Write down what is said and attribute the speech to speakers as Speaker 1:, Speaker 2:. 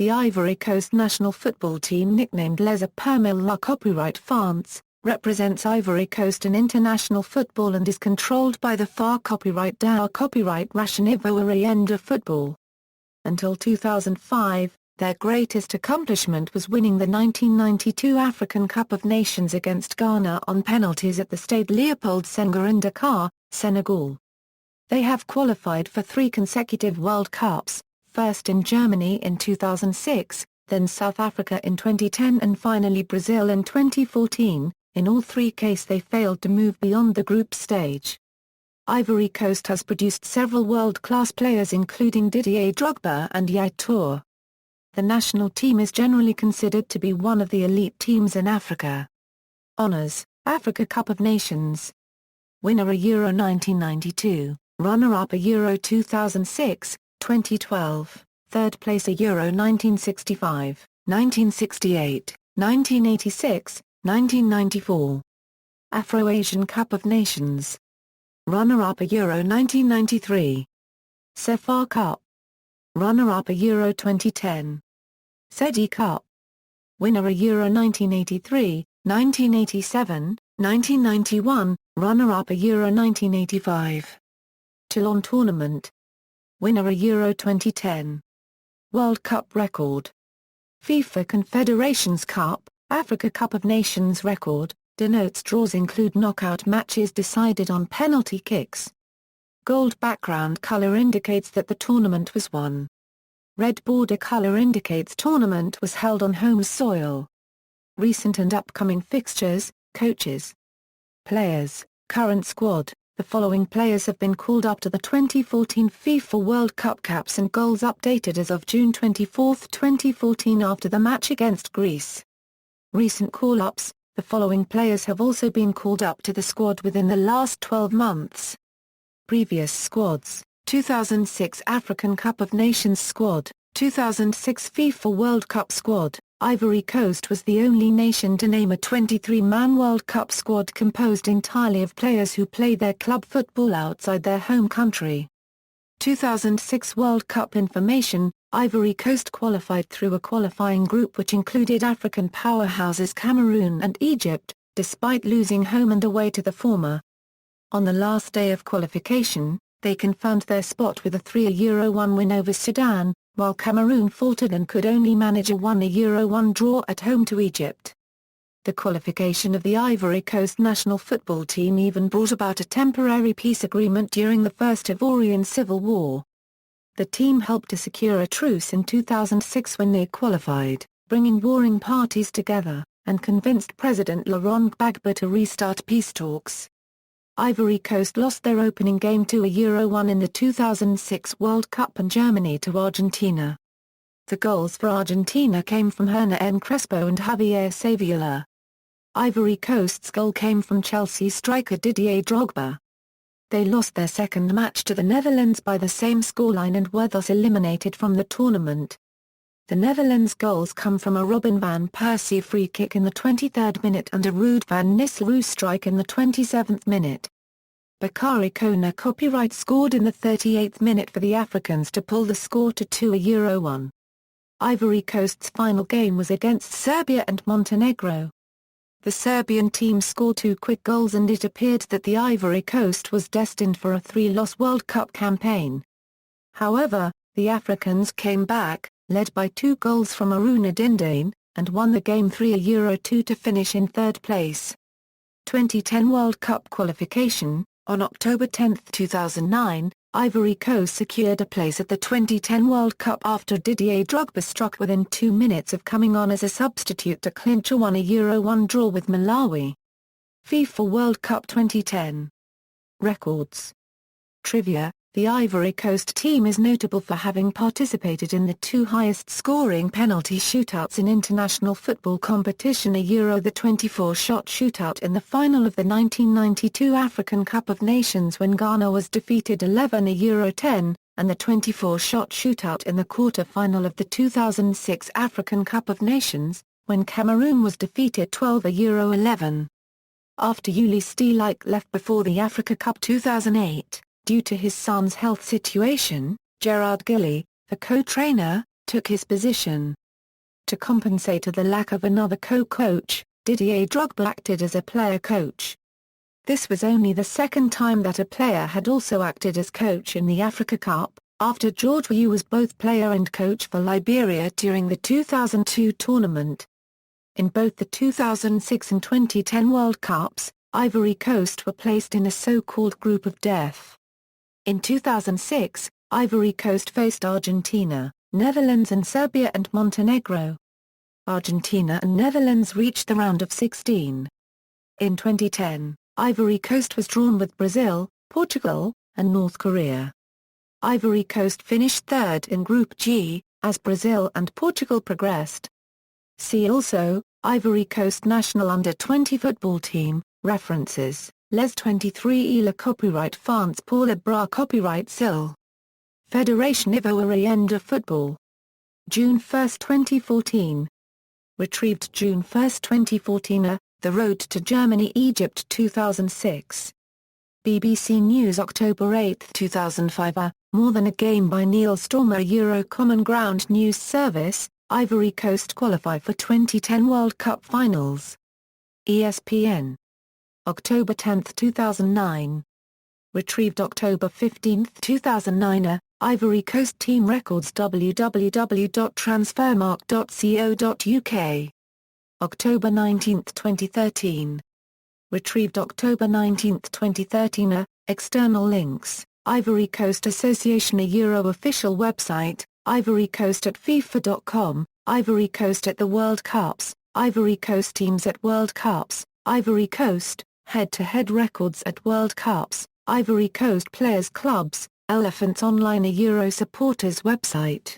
Speaker 1: The Ivory Coast national football team, nicknamed Les Éléphants la Copyright France, represents Ivory Coast in international football and is controlled by the FAR copyright DAO copyright Fédération Ivoirienne de Football. Until 2005, their greatest accomplishment was winning the 1992 African Cup of Nations against Ghana on penalties at the Stade Leopold Senghor in Dakar, Senegal. They have qualified for 3 consecutive World Cups, first in Germany in 2006, then South Africa in 2010 and finally Brazil in 2014. In all 3 cases they failed to move beyond the group stage. Ivory Coast has produced several world-class players including Didier Drogba and Yaya Toure. The national team is generally considered to be one of the elite teams in Africa. Honours: Africa Cup of Nations. Winner a Euro 1992, runner-up a Euro 2006, 2012, third place a Euro 1965, 1968, 1986, 1994. Afro-Asian Cup of Nations. Runner-up a Euro 1993. CEFA Cup. Runner-up a Euro 2010. SEDI Cup. Winner a Euro 1983, 1987, 1991, runner-up a Euro 1985. Toulon Tournament. Winner a Euro 2010. World Cup record. FIFA Confederations Cup, Africa Cup of Nations record, denotes draws include knockout matches decided on penalty kicks. Gold background color indicates that the tournament was won. Red border color indicates tournament was held on home soil. Recent and upcoming fixtures, coaches. Players, current squad. The following players have been called up to the 2014 FIFA World Cup caps and goals updated as of June 24, 2014 after the match against Greece. Recent call-ups, the following players have also been called up to the squad within the last 12 months. Previous squads: 2006 African Cup of Nations squad, 2006 FIFA World Cup squad. Ivory Coast was the only nation to name a 23-man World Cup squad composed entirely of players who play their club football outside their home country. 2006 World Cup information: Ivory Coast qualified through a qualifying group which included African powerhouses Cameroon and Egypt, despite losing home and away to the former. On the last day of qualification, they confirmed their spot with a 3-1 win over Sudan, while Cameroon faltered and could only manage a 1-1 draw at home to Egypt. The qualification of the Ivory Coast national football team even brought about a temporary peace agreement during the First Ivorian Civil War. The team helped to secure a truce in 2006 when they qualified, bringing warring parties together, and convinced President Laurent Gbagbo to restart peace talks. Ivory Coast lost their opening game to a Euro-1 in the 2006 World Cup and Germany to Argentina. The goals for Argentina came from Hernan Crespo and Javier Saviola. Ivory Coast's goal came from Chelsea striker Didier Drogba. They lost their second match to the Netherlands by the same scoreline and were thus eliminated from the tournament. The Netherlands' goals come from a Robin van Persie free kick in the 23rd minute and a Ruud van Nistelrooy strike in the 27th minute. Bakary Kona copyright scored in the 38th minute for the Africans to pull the score to 2-1. Ivory Coast's final game was against Serbia and Montenegro. The Serbian team scored 2 quick goals and it appeared that the Ivory Coast was destined for a 3-loss World Cup campaign. However, the Africans came back, led by 2 goals from Aruna Dindane, and won the game 3-2 to finish in 3rd place. 2010 World Cup Qualification. On October 10, 2009, Ivory Coast secured a place at the 2010 World Cup after Didier Drogba struck within 2 minutes of coming on as a substitute to clinch a 1-1 draw with Malawi. FIFA World Cup 2010. Records. Trivia: the Ivory Coast team is notable for having participated in the 2 highest-scoring penalty shootouts in international football competition: the 24-shot shootout in the final of the 1992 African Cup of Nations when Ghana was defeated 11-10, and the 24-shot shootout in the quarter-final of the 2006 African Cup of Nations, when Cameroon was defeated 12-11. After Uli Stielike left before the Africa Cup 2008, due to his son's health situation, Gerard Gilly, the co-trainer, took his position. To compensate for the lack of another co-coach, Didier Drogba acted as a player coach. This was only the second time that a player had also acted as coach in the Africa Cup, after George Weah was both player and coach for Liberia during the 2002 tournament. In both the 2006 and 2010 World Cups, Ivory Coast were placed in a so-called group of death. In 2006, Ivory Coast faced Argentina, Netherlands and Serbia and Montenegro. Argentina and Netherlands reached the round of 16. In 2010, Ivory Coast was drawn with Brazil, Portugal, and North Korea. Ivory Coast finished third in Group G, as Brazil and Portugal progressed. See also, Ivory Coast national under-20 football team, references, Les 23 Le Copyright France pour le bras Copyright SIL. Fédération Ivoirienne de Football. June 1, 2014. Retrieved June 1, 2014. The Road to Germany Egypt 2006. BBC News October 8, 2005. More Than a Game by Neil Stormer Euro Common Ground News Service, Ivory Coast qualify for 2010 World Cup Finals. ESPN. October 10, 2009. Retrieved October 15, 2009. Ivory Coast Team Records www.transfermarkt.co.uk. October 19, 2013. Retrieved October 19, 2013. External links, Ivory Coast Association a Euro official website, Ivory Coast at FIFA.com, Ivory Coast at the World Cups, Ivory Coast teams at World Cups, Ivory Coast, head-to-head records at World Cups, Ivory Coast players clubs, Elephants Online a Euro supporters website.